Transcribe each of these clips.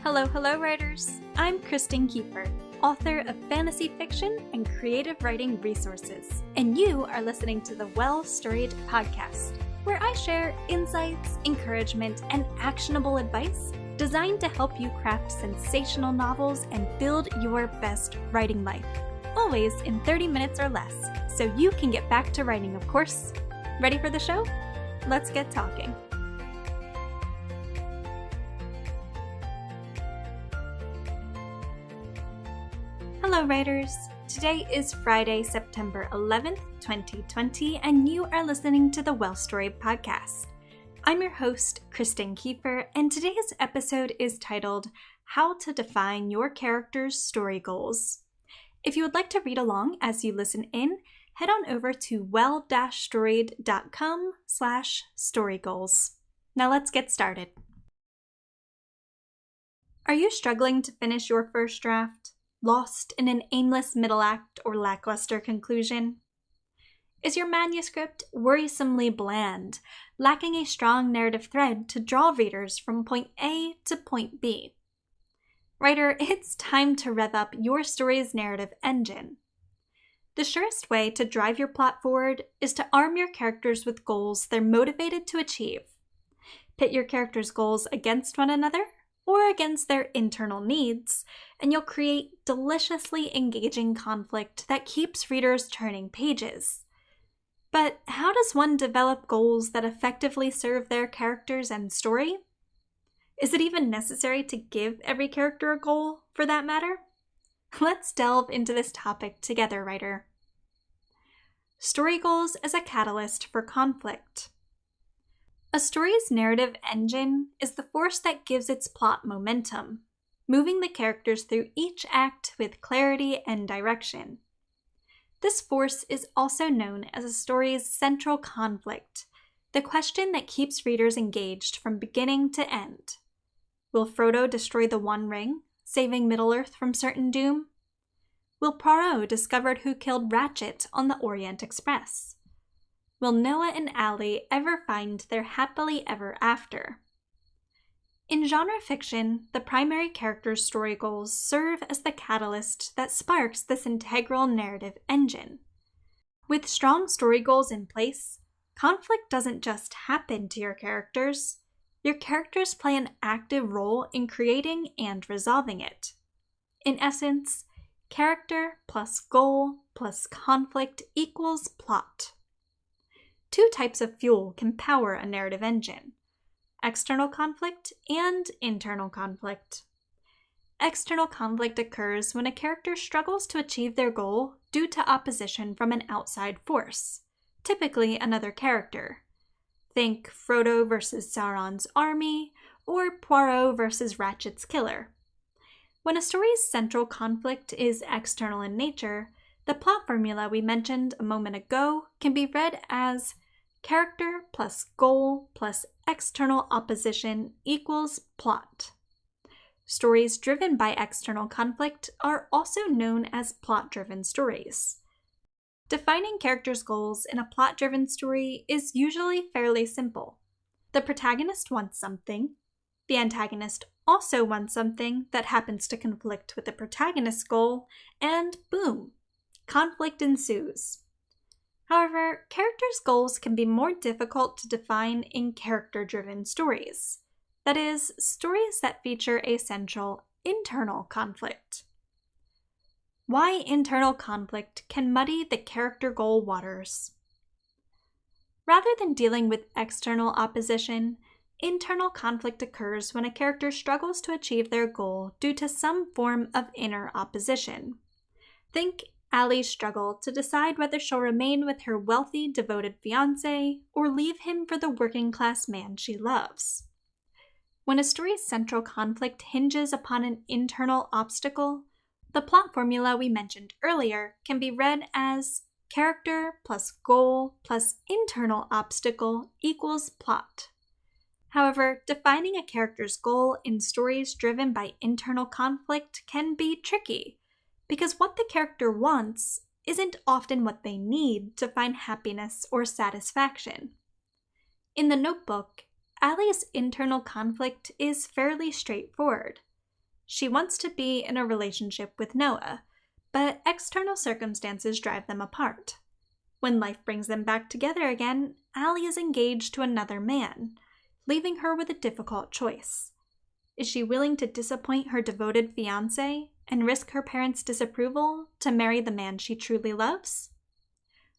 Hello, writers! I'm Kristen Kiefer, author of fantasy fiction and creative writing resources, and you are listening to the Well Storied podcast, where I share insights, encouragement, and actionable advice designed to help you craft sensational novels and build your best writing life, always in 30 minutes or less, so you can get back to writing, of course. Ready for the show? Let's get talking. Hello, writers! Today is Friday, September 11th, 2020, and you are listening to the Well Storied podcast. I'm your host, Kristen Kiefer, and today's episode is titled, How to Define Your Character's Story Goals. If you would like to read along as you listen in, head on over to well-storied.com/storygoals. Now let's get started. Are you struggling to finish your first draft? Lost in an aimless middle act or lackluster conclusion? Is your manuscript worrisomely bland, lacking a strong narrative thread to draw readers from point A to point B? Writer, it's time to rev up your story's narrative engine. The surest way to drive your plot forward is to arm your characters with goals they're motivated to achieve. Pit your characters' goals against one another or against their internal needs, and you'll create deliciously engaging conflict that keeps readers turning pages. But how does one develop goals that effectively serve their characters and story? Is it even necessary to give every character a goal, for that matter? Let's delve into this topic together, writer. Story goals as a catalyst for conflict. A story's narrative engine is the force that gives its plot momentum, moving the characters through each act with clarity and direction. This force is also known as a story's central conflict, the question that keeps readers engaged from beginning to end. Will Frodo destroy the One Ring, saving Middle-earth from certain doom? Will Poirot discover who killed Ratchet on the Orient Express? Will Noah and Allie ever find their happily ever after? In genre fiction, the primary character's story goals serve as the catalyst that sparks this integral narrative engine. With strong story goals in place, conflict doesn't just happen to your characters. Your characters play an active role in creating and resolving it. In essence, character plus goal plus conflict equals plot. Two types of fuel can power a narrative engine: external conflict and internal conflict. External conflict occurs when a character struggles to achieve their goal due to opposition from an outside force, typically another character. Think Frodo versus Sauron's army, or Poirot versus Ratchet's killer. When a story's central conflict is external in nature, the plot formula we mentioned a moment ago can be read as character plus goal plus external opposition equals plot. Stories driven by external conflict are also known as plot-driven stories. Defining characters' goals in a plot-driven story is usually fairly simple. The protagonist wants something, the antagonist also wants something that happens to conflict with the protagonist's goal, and boom, conflict ensues. However, characters' goals can be more difficult to define in character-driven stories. That is, stories that feature a central internal conflict. Why internal conflict can muddy the character goal waters. Rather than dealing with external opposition, internal conflict occurs when a character struggles to achieve their goal due to some form of inner opposition. Think Allie's struggle to decide whether she'll remain with her wealthy, devoted fiancé or leave him for the working-class man she loves. When a story's central conflict hinges upon an internal obstacle, the plot formula we mentioned earlier can be read as character plus goal plus internal obstacle equals plot. However, defining a character's goal in stories driven by internal conflict can be tricky, because what the character wants isn't often what they need to find happiness or satisfaction. In The Notebook, Allie's internal conflict is fairly straightforward. She wants to be in a relationship with Noah, but external circumstances drive them apart. When life brings them back together again, Allie is engaged to another man, leaving her with a difficult choice. Is she willing to disappoint her devoted fiancé and risk her parents' disapproval to marry the man she truly loves?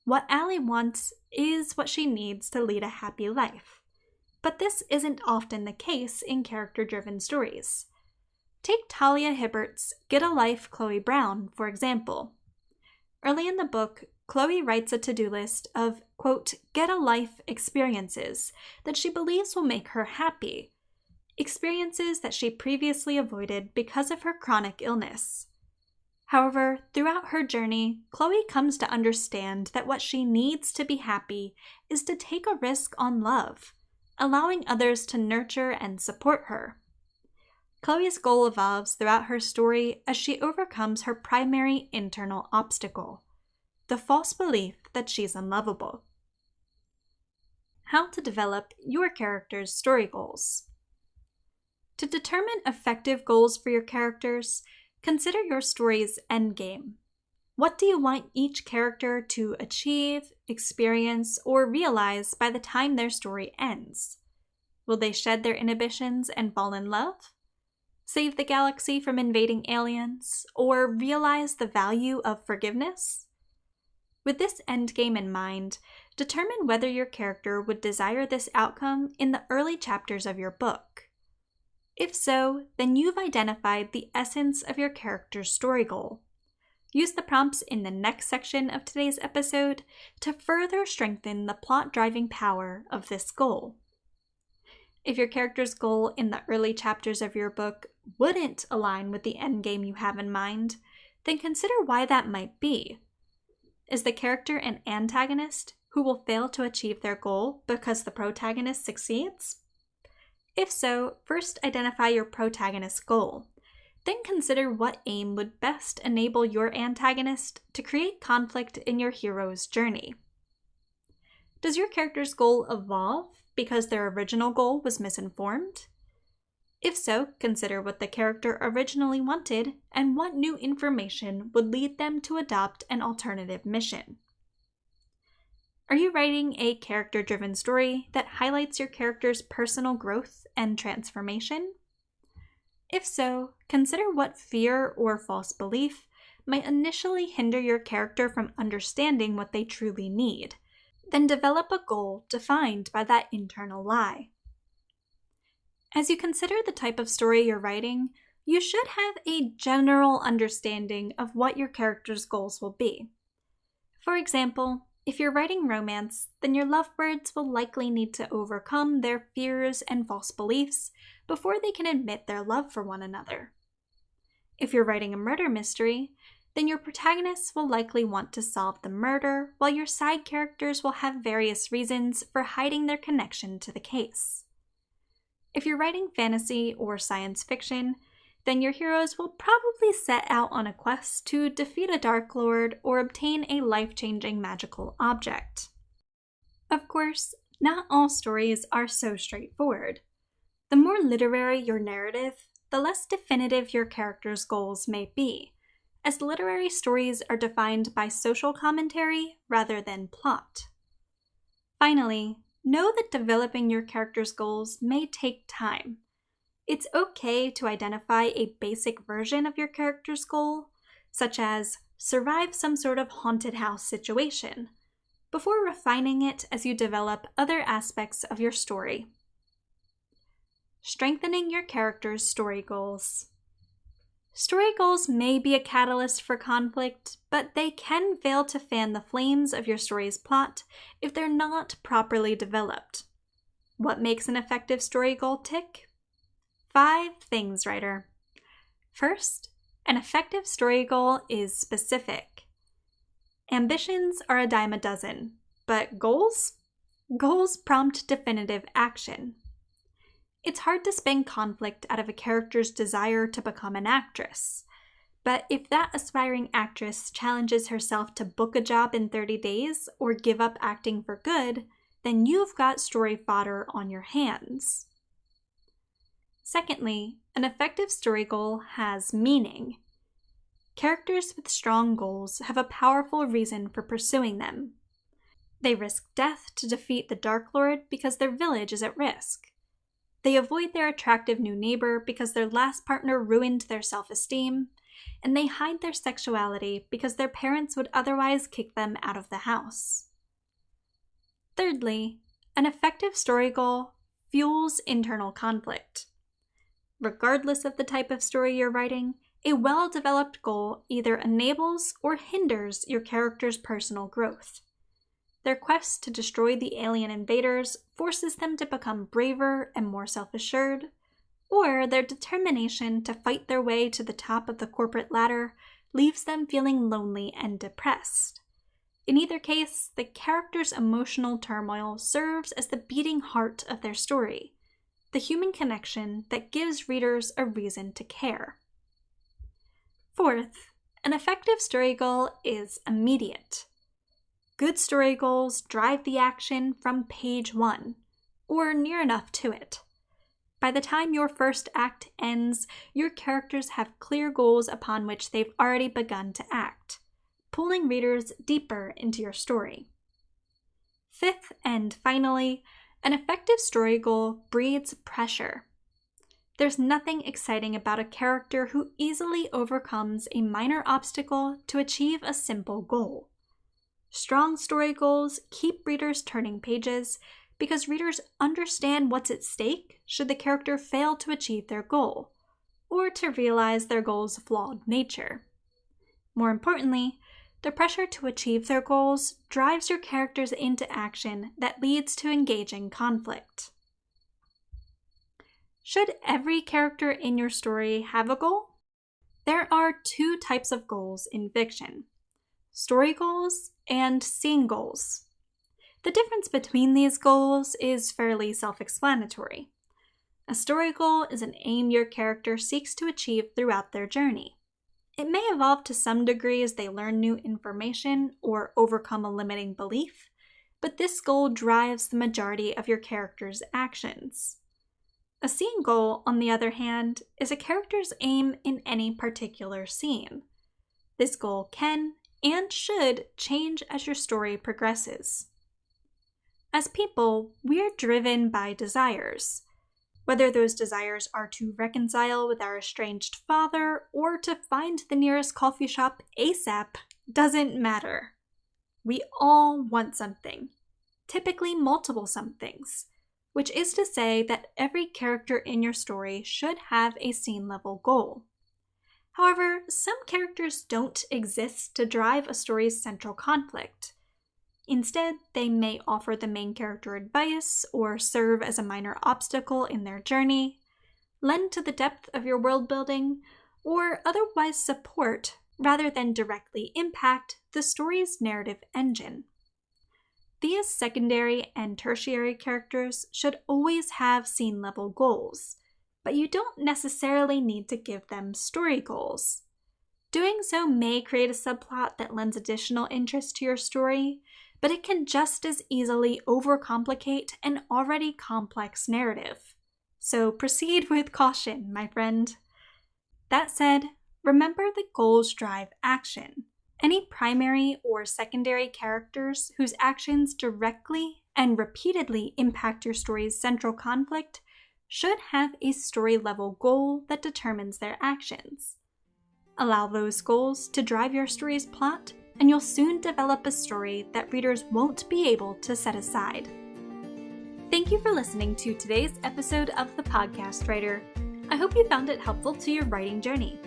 What Allie wants is what she needs to lead a happy life. But this isn't often the case in character-driven stories. Take Talia Hibbert's Get a Life, Chloe Brown, for example. Early in the book, Chloe writes a to-do list of, quote, get a life experiences that she believes will make her happy, experiences that she previously avoided because of her chronic illness. However, throughout her journey, Chloe comes to understand that what she needs to be happy is to take a risk on love, allowing others to nurture and support her. Chloe's goal evolves throughout her story as she overcomes her primary internal obstacle, the false belief that she's unlovable. How to develop your character's story goals. To determine effective goals for your characters, consider your story's endgame. What do you want each character to achieve, experience, or realize by the time their story ends? Will they shed their inhibitions and fall in love? Save the galaxy from invading aliens? Or realize the value of forgiveness? With this endgame in mind, determine whether your character would desire this outcome in the early chapters of your book. If so, then you've identified the essence of your character's story goal. Use the prompts in the next section of today's episode to further strengthen the plot-driving power of this goal. If your character's goal in the early chapters of your book wouldn't align with the endgame you have in mind, then consider why that might be. Is the character an antagonist who will fail to achieve their goal because the protagonist succeeds? If so, first identify your protagonist's goal. Then consider what aim would best enable your antagonist to create conflict in your hero's journey. Does your character's goal evolve because their original goal was misinformed? If so, consider what the character originally wanted and what new information would lead them to adopt an alternative mission. Are you writing a character-driven story that highlights your character's personal growth and transformation? If so, consider what fear or false belief might initially hinder your character from understanding what they truly need. Then develop a goal defined by that internal lie. As you consider the type of story you're writing, you should have a general understanding of what your character's goals will be. For example, if you're writing romance, then your lovebirds will likely need to overcome their fears and false beliefs before they can admit their love for one another. If you're writing a murder mystery, then your protagonists will likely want to solve the murder, while your side characters will have various reasons for hiding their connection to the case. If you're writing fantasy or science fiction, then your heroes will probably set out on a quest to defeat a Dark Lord or obtain a life-changing magical object. Of course, not all stories are so straightforward. The more literary your narrative, the less definitive your character's goals may be, as literary stories are defined by social commentary rather than plot. Finally, know that developing your character's goals may take time. It's okay to identify a basic version of your character's goal, such as survive some sort of haunted house situation, before refining it as you develop other aspects of your story. Strengthening your character's story goals. Story goals may be a catalyst for conflict, but they can fail to fan the flames of your story's plot if they're not properly developed. What makes an effective story goal tick? 5 things, writer. First, an effective story goal is specific. Ambitions are a dime a dozen, but goals? Goals prompt definitive action. It's hard to spin conflict out of a character's desire to become an actress. But if that aspiring actress challenges herself to book a job in 30 days or give up acting for good, then you've got story fodder on your hands. Secondly, an effective story goal has meaning. Characters with strong goals have a powerful reason for pursuing them. They risk death to defeat the Dark Lord because their village is at risk. They avoid their attractive new neighbor because their last partner ruined their self-esteem, and they hide their sexuality because their parents would otherwise kick them out of the house. Thirdly, an effective story goal fuels internal conflict. Regardless of the type of story you're writing, a well-developed goal either enables or hinders your character's personal growth. Their quest to destroy the alien invaders forces them to become braver and more self-assured, or their determination to fight their way to the top of the corporate ladder leaves them feeling lonely and depressed. In either case, the character's emotional turmoil serves as the beating heart of their story, the human connection that gives readers a reason to care. Fourth, an effective story goal is immediate. Good story goals drive the action from page 1, or near enough to it. By the time your first act ends, your characters have clear goals upon which they've already begun to act, pulling readers deeper into your story. Fifth and finally, an effective story goal breeds pressure. There's nothing exciting about a character who easily overcomes a minor obstacle to achieve a simple goal. Strong story goals keep readers turning pages because readers understand what's at stake should the character fail to achieve their goal, or to realize their goal's flawed nature. More importantly, the pressure to achieve their goals drives your characters into action that leads to engaging conflict. Should every character in your story have a goal? There are two types of goals in fiction: story goals and scene goals. The difference between these goals is fairly self-explanatory. A story goal is an aim your character seeks to achieve throughout their journey. It may evolve to some degree as they learn new information or overcome a limiting belief, but this goal drives the majority of your character's actions. A scene goal, on the other hand, is a character's aim in any particular scene. This goal can and should change as your story progresses. As people, we're driven by desires. Whether those desires are to reconcile with our estranged father or to find the nearest coffee shop ASAP doesn't matter. We all want something, typically multiple somethings, which is to say that every character in your story should have a scene-level goal. However, some characters don't exist to drive a story's central conflict. Instead, they may offer the main character advice or serve as a minor obstacle in their journey, lend to the depth of your world building, or otherwise support rather than directly impact the story's narrative engine. These secondary and tertiary characters should always have scene-level goals, but you don't necessarily need to give them story goals. Doing so may create a subplot that lends additional interest to your story, but it can just as easily overcomplicate an already complex narrative. So proceed with caution, my friend. That said, remember that goals drive action. Any primary or secondary characters whose actions directly and repeatedly impact your story's central conflict should have a story-level goal that determines their actions. Allow those goals to drive your story's plot, and you'll soon develop a story that readers won't be able to set aside. Thank you for listening to today's episode of The Podcast Writer. I hope you found it helpful to your writing journey.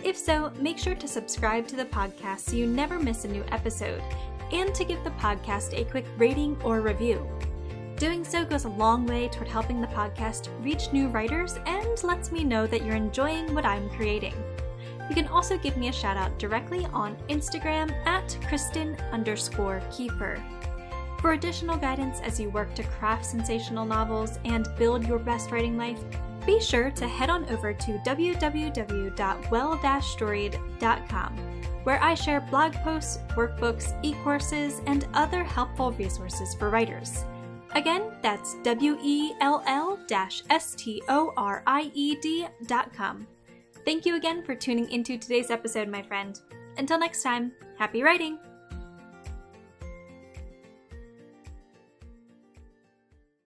If so, make sure to subscribe to the podcast so you never miss a new episode, and to give the podcast a quick rating or review. Doing so goes a long way toward helping the podcast reach new writers and lets me know that you're enjoying what I'm creating. You can also give me a shout out directly on Instagram at Kristen_Kiefer. For additional guidance as you work to craft sensational novels and build your best writing life, be sure to head on over to www.well-storied.com, where I share blog posts, workbooks, e-courses, and other helpful resources for writers. Again, that's well-storied.com. Thank you again for tuning into today's episode, my friend. Until next time, happy writing!